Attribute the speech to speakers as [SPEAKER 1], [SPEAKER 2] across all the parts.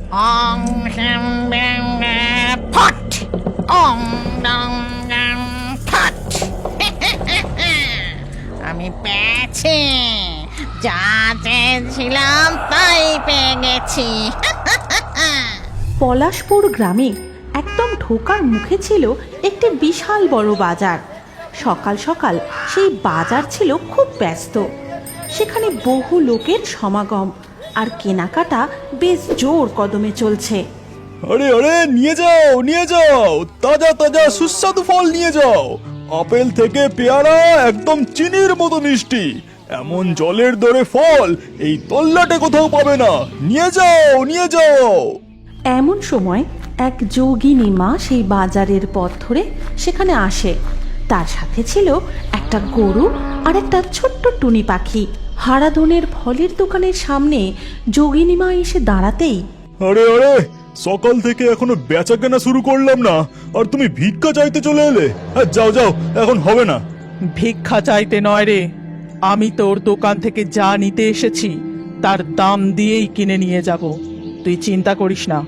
[SPEAKER 1] অং শং ব্যাং ফট, অং ডং ডং ফট। আমি পেয়েছি, যা চেয়েছিলাম তাই পেয়ে গেছি।
[SPEAKER 2] পলাশপুর গ্রামে একদম ঢোকার মুখে ছিল একটি বিশাল বড় বাজার। সকাল সকাল সেই বাজার ছিল খুব ব্যস্ত। সেখানে বহু লোকের সমাগম, আর কেনাকাটা বেশ জোর কদমে চলছে।
[SPEAKER 3] আরে আরে, নিয়ে যাও নিয়ে যাও, তাজা তাজা সুস্বাদু ফল নিয়ে যাও। আপেল থেকে পেয়ারা একদম চিনির মতো মিষ্টি, এমন জলের দরে ফল এই তল্লাটে কোথাও পাবে না। নিয়ে যাও নিয়ে যাও।
[SPEAKER 2] এমন সময় এক যোগিনী মা সেই বাজারের পথ ধরে সেখানে আসে। তার সাথে ছিল একটা গরু আর একটা ছোট্ট টুনি পাখি। হারাধনের ফলের দোকানের সামনে যোগিনী মা এসে দাঁড়াতেই,
[SPEAKER 3] আরে আরে, সকাল থেকে এখনো বেচা কেনা শুরু করলাম না, আর তুমি ভিক্ষা চাইতে চলে এলে? যাও যাও, এখন হবে না।
[SPEAKER 4] ভিক্ষা চাইতে নয় রে, আমি তোর দোকান থেকে যা নিতে এসেছি তার দাম দিয়েই কিনে নিয়ে যাব। তুই চিন্তা করিস না।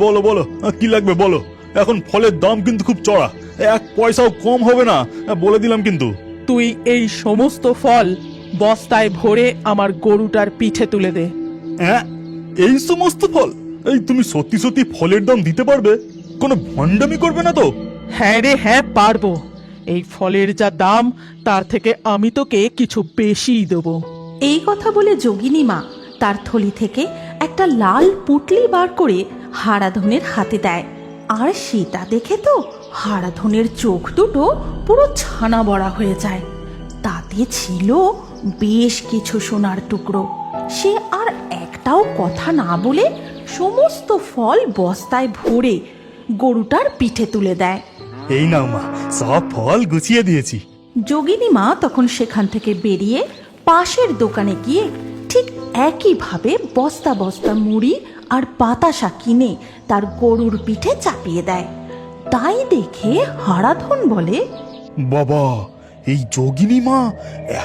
[SPEAKER 3] বলো বলো, কি লাগবে বলো। এখন ফলের দাম কিন্তু খুব চড়া, 1 পয়সাও কম হবে না, বলে দিলাম কিন্তু।
[SPEAKER 4] তুই এই সমস্ত ফল বস্তায় ভরে আমার গরুটার পিঠে তুলে দে।
[SPEAKER 3] এই সমস্ত ফল? এই তুমি সত্যি সত্যি ফলের দাম দিতে পারবে? কোনো ভণ্ডামি করবে না তো?
[SPEAKER 4] হ্যাঁ রে হ্যাঁ, পারবো। এই ফলের যা দাম তার থেকে আমি তোকে কিছু বেশিই দেবো।
[SPEAKER 2] এই কথা বলে যোগিনী মা তার থলি থেকে একটা লাল পুঁটলি বার করে হারাধনের হাতে দেয়। আর সেটা দেখে তো হারাধনের চোখ দুটো পুরো ছানা বড়া হয়ে যায়। তাতে ছিল বেশ কিছু সোনার টুকরো। সে আর একটাও কথা না বলে সমস্ত ফল বস্তায় ভরে গরুটার পিঠে তুলে দেয়।
[SPEAKER 3] এই নাও মা, সব ফল গুছিয়ে দিয়েছি।
[SPEAKER 2] যোগিনী মা তখন সেখান থেকে বেরিয়ে পাশের দোকানে গিয়ে ঠিক একইভাবে বস্তা বস্তা মুড়ি আর বাতাসা কিনে তার গরুর পিঠে চাপিয়ে দেয়। তাই দেখে হারাধন বলে,
[SPEAKER 3] বাবা, এই যোগিনী মা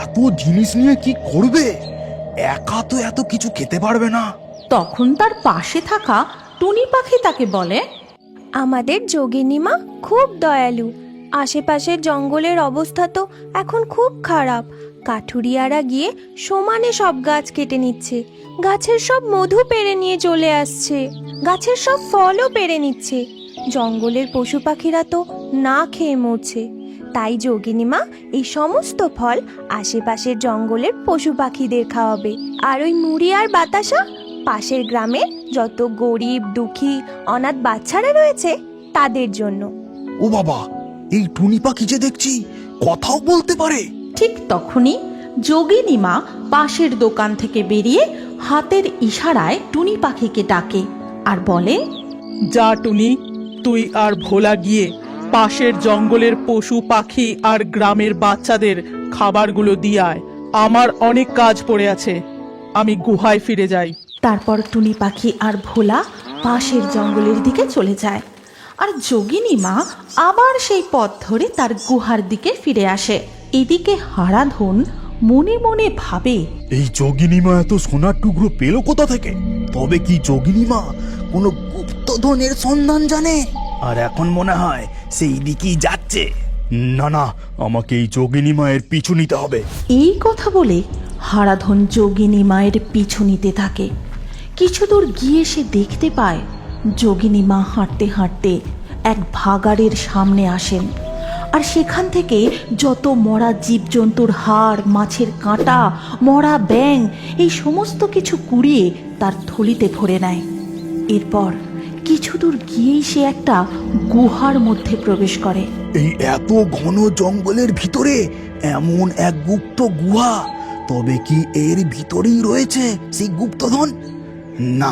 [SPEAKER 3] এত জিনিস নিয়ে কি করবে? একা তো এত কিছু খেতে পারবে না।
[SPEAKER 2] তখন তার পাশে থাকা টুনি পাখি তাকে বলে,
[SPEAKER 5] আমাদের যোগিনীমা খুব দয়ালু। আশেপাশের জঙ্গলের অবস্থা তো এখন খুব খারাপ। কাঠুরিয়ারা গিয়ে সমানে সব গাছ কেটে নিচ্ছে, গাছের সব মধু পেড়ে নিয়ে চলে আসছে, গাছের সব ফলও পেড়ে নিচ্ছে। জঙ্গলের পশু পাখিরা তো না খেয়ে মরছে। তাই যোগিনীমা এই সমস্ত ফল আশেপাশের জঙ্গলের পশু পাখিদের খাওয়াবে, আর ওই মুড়ি আর বাতাসা পাশের গ্রামে যত গরিব দুঃখী অনাথ বাচ্চারা রয়েছে তাদের জন্য।
[SPEAKER 3] ও বাবা, এই টুনি পাখি যে দেখছি কথাও বলতে পারে।
[SPEAKER 2] ঠিক তখনই যোগিনী মা পাশের দোকান থেকে বেরিয়ে হাতের ইশারায় টুনি পাখিকে ডাকে আর বলে,
[SPEAKER 4] যা টুনি, তুই আর ভোলা গিয়ে পাশের জঙ্গলের পশু পাখি আর গ্রামের বাচ্চাদের খাবারগুলো দিয়ে আয়। আমার অনেক কাজ পড়ে আছে, আমি গুহায় ফিরে যাই।
[SPEAKER 2] তারপর টুনি পাখি আর ভোলা পাশের জঙ্গলের দিকে চলে যায়। আর যোগিনী মা আবার সেই পথ ধরে তার গুহার দিকে ফিরে আসে। এদিকে হারাধন মনে মনে ভাবে,
[SPEAKER 3] এই যোগিনী মা এত সোনার টুকরো পেল কোথা থেকে? তবে কি যোগিনী মা কোনো গুপ্তধনের সন্ধান জানে? আর এখন মনে হয় সেই দিকেই যাচ্ছে। না না, আমাকে এই যোগিনী মায়ের পিছু নিতে হবে।
[SPEAKER 2] এই কথা বলে হারাধন যোগিনী মায়ের পিছু নিতে থাকে। কিছু দূর গিয়ে সে দেখতে পায় যোগিনী মা হাঁটতে হাঁটতে এক ভাগাড়ের সামনে আসেন, আর সেখান থেকে যত মরা জীবজন্তুর হাড়, মাছের কাঁটা, মরা ব্যাঙ এই সমস্ত কিছু কুড়িয়ে তার থলিতে ভরে নেয়। এরপর কিছু দূর গিয়েই সে একটা গুহার মধ্যে প্রবেশ করে।
[SPEAKER 3] এই এত ঘন জঙ্গলের ভিতরে এমন এক গুপ্ত গুহা, তবে কি এর ভিতরেই রয়েছে সেই গুপ্তধন? না,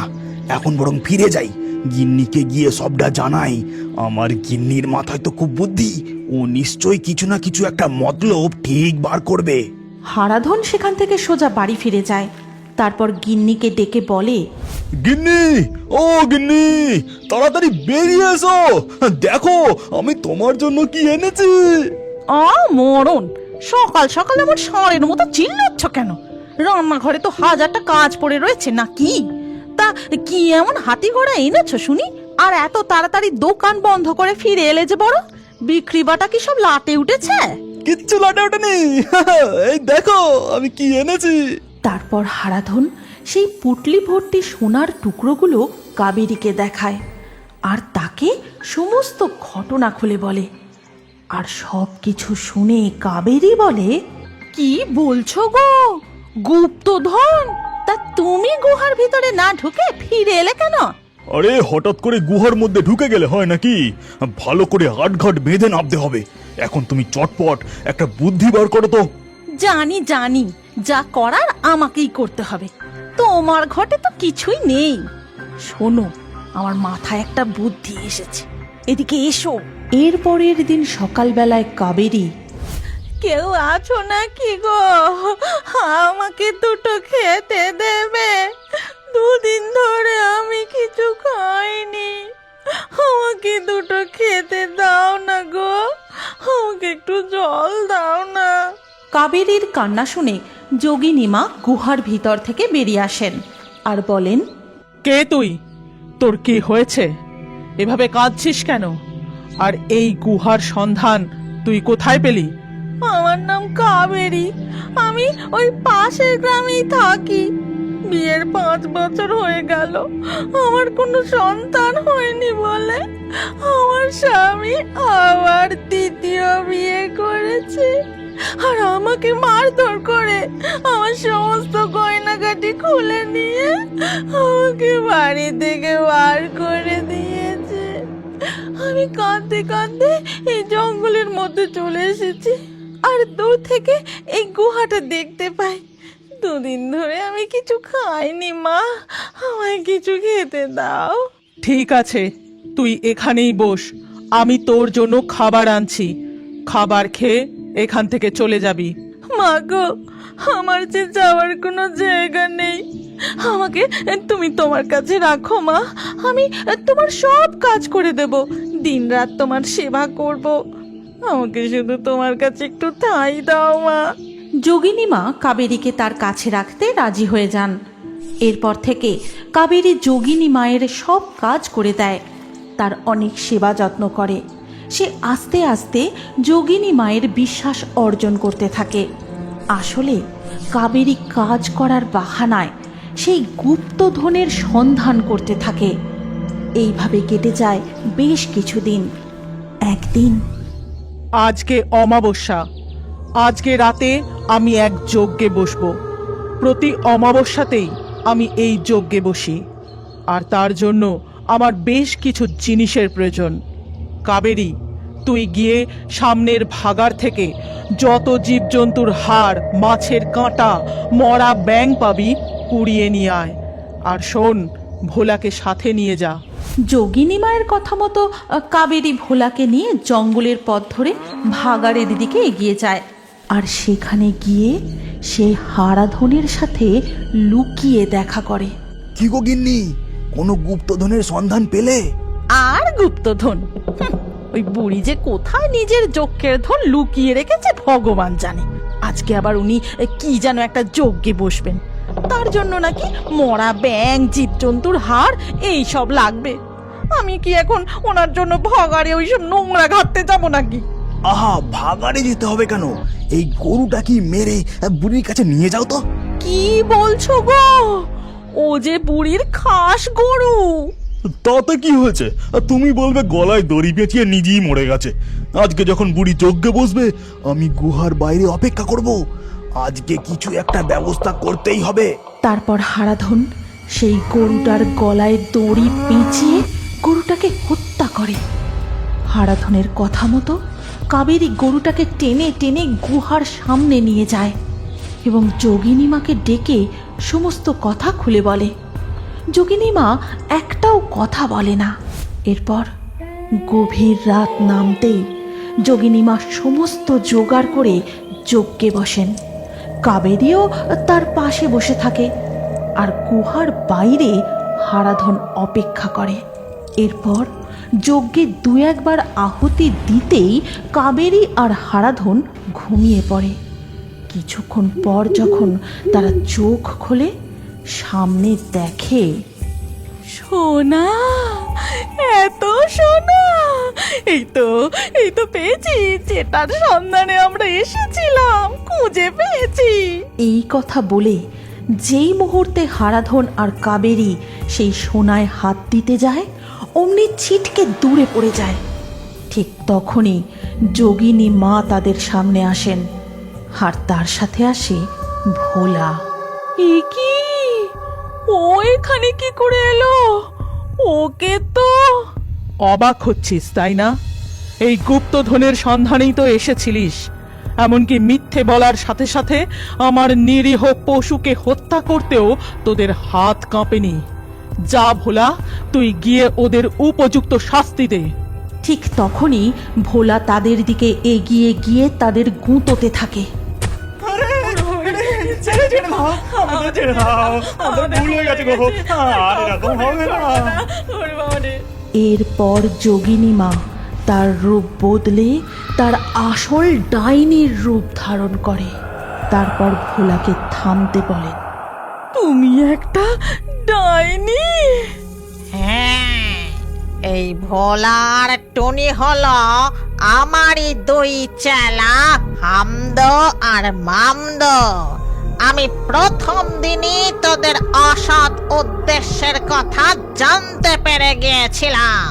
[SPEAKER 3] এখন বরং ফিরে যাই, গিন্নিকে গিয়ে সবটা জানাই। আমার গিন্নির মাথায় তো খুব বুদ্ধি, ও নিশ্চয়ই কিছু না কিছু একটা মতলব ঠিক বার করবে।
[SPEAKER 2] হারাধন সেখান থেকে সোজা বাড়ি ফিরে যায়। তারপর গিন্নিকে ডেকে বলে,
[SPEAKER 3] গিন্নি, ও গিন্নি, তাড়াতাড়ি বেরিয়ে এসো, দেখো আমি তোমার জন্য কি এনেছি।
[SPEAKER 6] মরণ, সকাল সকাল আমার ষাঁড়ের মতো চিল্লাচ্ছ কেন? রান্নাঘরে তো হাজারটা কাজ পড়ে রয়েছে নাকি? তা কি এমন হাতি ঘোড়া এনেছো শুনি? আর এত তাড়াতাড়ি দোকান বন্ধ করে ফিরে এলে যে বড়? বিক্রি বাটা কি সব লাটে উঠেছে?
[SPEAKER 3] কিচ্ছু লাটে ওঠেনি। এই দেখো আমি কি এনেছি।
[SPEAKER 2] তারপর হারাধন সেই পুটলি ভর্তি সোনার টুকরোগুলো কাবেরীকে দেখায় আর তাকে সমস্ত ঘটনা খুলে বলে। আর সব কিছু শুনে কাবেরী বলে,
[SPEAKER 6] কি বলছো গো? গুপ্তধন? তা তুমি গুহার ভিতরে না ঢুকে ফিরে এলে কেন?
[SPEAKER 3] আরে হঠাৎ করে গুহার মধ্যে ঢুকে গেলে হয় নাকি? ভালো করে হাটঘাট বেঁধে নামতে হবে। এখন তুমি চটপট একটা বুদ্ধি বার করো তো।
[SPEAKER 6] জানি জানি, যা করার আমাকেই করতে হবে। তোমার ঘটে তো কিছুই নেই। শোনো, আমার মাথায় একটা বুদ্ধি এসেছে, এদিকে এসো।
[SPEAKER 2] এর পরের দিন সকালবেলায় কাবেরী
[SPEAKER 6] কেউ আছো নাকি গো? আমাকে দুটো খেতে দেবে? দুদিন ধরে আমি কিছু খাইনি, আমাকে দুটো খেতে দাও না গো, আমাকে একটু জল দাও না।
[SPEAKER 2] কাবেরীর কান্না শুনে যোগিনীমা গুহার ভিতর থেকে বেরিয়ে আসেন আর বলেন,
[SPEAKER 4] কে তুই? তোর কি হয়েছে? এভাবে কাঁদছিস কেন? আর এই গুহার সন্ধান তুই কোথায় পেলি?
[SPEAKER 6] আমার নাম কাবেরী, আমি ওই পাশের গ্রামেই থাকি। বিয়ের 5 বছর হয়ে গেল, আমার কোনো সন্তান হয়নি বলে আমার স্বামী আবার দ্বিতীয় বিয়ে করেছে। আর আমাকে মারধর করে আমার সমস্ত গয়নাগাটি খুলে নিয়ে আমাকে বাড়ি থেকে বার করে দিয়েছে। আমি কাঁদতে কাঁদতে এই জঙ্গলের মধ্যে চলে এসেছি, আর দূর থেকে এই গুহাটা দেখতে পাই। 2 দিন ধরে আমি কিছু খাইনি মা, আমায় কিছু খেতে দাও।
[SPEAKER 4] ঠিক আছে, তুই এখানেই বস, আমি তোর জন্য খাবার আনছি। খাবার খেয়ে এখান থেকে চলে যাবি।
[SPEAKER 6] মা গো, আমার যে যাওয়ার কোনো জায়গা নেই, আমাকে তুমি তোমার কাছে রাখো মা। আমি তোমার সব কাজ করে দেব, দিনরাত তোমার সেবা করব। আমাকে শুধু তোমার কাছে একটু ঠাঁই দাও মা।
[SPEAKER 2] যোগিনীমা কাবেরীকে তার কাছে রাখতে রাজি হয়ে যান। এরপর থেকে কাবেরী যোগিনী মায়ের সব কাজ করে দেয়, তার অনেক সেবা যত্ন করে। সে আস্তে আস্তে যোগিনী মায়ের বিশ্বাস অর্জন করতে থাকে। আসলে কাবেরী কাজ করার বাহানায় সেই গুপ্তধনের সন্ধান করতে থাকে। এইভাবে কেটে যায় বেশ কিছুদিন। একদিন
[SPEAKER 4] আজকে অমাবস্যা, আজকে রাতে আমি এক যজ্ঞে বসবো। প্রতি অমাবস্যাতেই আমি এই যজ্ঞে বসি, আর তার জন্য আমার বেশ কিছু জিনিসের প্রয়োজন। কাবেরী, তুই গিয়ে সামনের ভাগাড় থেকে যত জীবজন্তুর হাড়, মাছের কাঁটা, মরা ব্যাঙ পাবি কুড়িয়ে নিয়ে আয়। আর শোন, ভোলাকে সাথে নিয়ে যা।
[SPEAKER 2] যোগিনী মায়ের কথা মতো কাবেরী ভোলাকে নিয়ে জঙ্গলের পথ ধরে ভাগাড়ের দিকে এগিয়ে যায়। আর সেখানে গিয়ে সে হারাধনের সাথে লুকিয়ে দেখা করে।
[SPEAKER 3] কি গো গিন্নি, কোনো গুপ্তধনের সন্ধান পেলে?
[SPEAKER 6] আর গুপ্তধন? ওই বুড়ি যে কোথায় নিজের যজ্ঞের ধন লুকিয়ে রেখেছে ভগবান জানে। আজকে আবার উনি কি যেন একটা যজ্ঞে বসবেন, তার জন্য নাকি মরা ব্যাঙ, জীবজন্তুর হাড় এই সব লাগবে। আমি কি এখন ওনার জন্য ভাগাড়ে ওইসব নোংরা ঘাটতে যাবো নাকি?
[SPEAKER 3] আহা, ভাগাড়ে যেতে হবে কেন? এই গরুটা কি মেরে বুড়ির কাছে নিয়ে যাও তো।
[SPEAKER 6] কি বলছো গো? ও যে বুড়ির খাস গরু।
[SPEAKER 3] তাতে কি হয়েছে? তুমি বলবে গলায় দড়ি পেঁচিয়ে নিজেই মরে গেছে। আজকে যখন বুড়ি যজ্ঞে বসবে, আমি গুহার বাইরে অপেক্ষা করব। আজকে কিছু একটা ব্যবস্থা করতেই হবে।
[SPEAKER 2] তারপর হারাধন সেই গরুটার গলায় দড়ি পেঁচিয়ে গরুটাকে হত্যা করে। হারাধনের কথা মতো কাবেরী গরুটাকে টেনে টেনে গুহার সামনে নিয়ে যায় এবং যোগিনীমাকে ডেকে সমস্ত কথা খুলে বলে। যোগিনীমা একটাও কথা বলে না। এরপর গভীর রাত নামতেই যোগিনীমা সমস্ত জোগাড় করে যজ্ঞে বসেন। কাবেরীও তার পাশে বসে থাকে আর গুহার বাইরে হারাধন অপেক্ষা করে। এরপর যজ্ঞে 2-1 আহুতি দিতেই কাবেরী আর হারাধন ঘুমিয়ে পড়ে। কিছুক্ষণ পর যখন তারা চোখ খোলে, সামনে দেখে
[SPEAKER 6] সোনা, এত সোনা! এই তো পেয়েছি, যেটার সন্ধানে আমরা এসেছিলাম, খুঁজে পেয়েছি।
[SPEAKER 2] এই কথা বলে যেই মুহূর্তে হারাধন আর কাবেরী সেই সোনায় হাত দিতে যায় অমনি ছিটকে দূরে পড়ে যায়। ঠিক তখনই যোগিনী মা তাদের সামনে আসেন, আর তার সাথে আসে ভোলা।
[SPEAKER 6] এ কি? ও এখানে কি করে এলো? ওকে তো
[SPEAKER 4] অবাক হচ্ছিস তাই না? এই গুপ্তধনের সন্ধানেই তো এসেছিলিস। এমনকি মিথ্যে বলার সাথে সাথে আমার নিরীহ পশুকে হত্যা করতেও তোদের হাত কাঁপেনি। যা ভোলা, তুই গিয়ে ওদের উপযুক্ত শাস্তি দে।
[SPEAKER 2] ঠিক তখনই ভোলা তাদের দিকে এগিয়ে গিয়ে তাদের গুঁতোতে থাকে। এরপর যোগিনী মা তার রূপ বদলে তার আসল ডাইনির রূপ ধারণ করে। তারপর ভোলাকে থামতে বলেন।
[SPEAKER 6] তুমি একটা ডাইনি?
[SPEAKER 1] হ্যাঁ, এই ভোলার টুনি হলো আমারই দুই চেলা হামদ আর মামদ। আমি প্রথম দিনই তোদের অসৎ উদ্দেশ্যের কথা জানতে পেরে গিয়েছিলাম।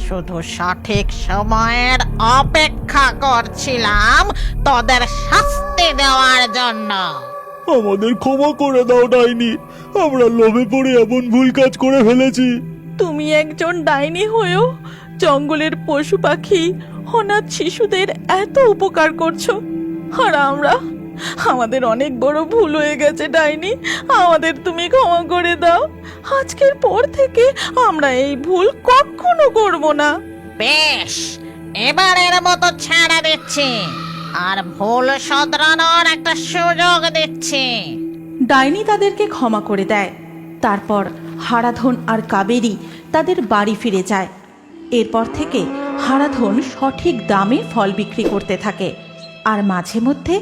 [SPEAKER 1] শুধু সঠিক সময়ের অপেক্ষা করছিলাম তোদের শাস্তি দেওয়ার জন্য।
[SPEAKER 3] আমাদের ক্ষমা করে দাও ডাইনি, আমরা লোভে পড়ে এমন ভুল কাজ করে ফেলেছি।
[SPEAKER 6] তুমি একজন ডাইনি হয়েও জঙ্গলের পশু পাখি, অনাথ শিশুদের এত উপকার করছো, আর আমাদের অনেক বড় ভুল হয়ে গেছে ডাইনি, আমাদের তুমি ক্ষমা করে দাও। আজকের পর থেকে আমরা এই ভুল কখনো করব না।
[SPEAKER 1] বেশ, এবারের মতো ছেড়ে দিচ্ছি আর ভুল শোধরানোর একটা সুযোগ দিচ্ছি।
[SPEAKER 2] ডাইনি তাদেরকে ক্ষমা করে দেয়। তারপর হারাধন আর কাবেরী তাদের বাড়ি ফিরে যায়। এরপর থেকে হারাধন সঠিক দামে ফল বিক্রি করতে থাকে, আর মাঝে মধ্যে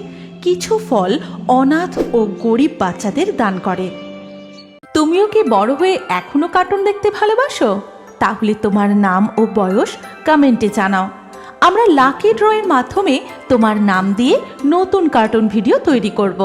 [SPEAKER 2] কিছু ফল অনাথ ও গরিব বাচ্চাদের দান করে। তুমিও কি বড় হয়ে এখনো কার্টুন দেখতে ভালোবাসো? তাহলে তোমার নাম ও বয়স কমেন্টে জানাও। আমরা লাকি ড্রয়ের মাধ্যমে তোমার নাম দিয়ে নতুন কার্টুন ভিডিও তৈরি করব।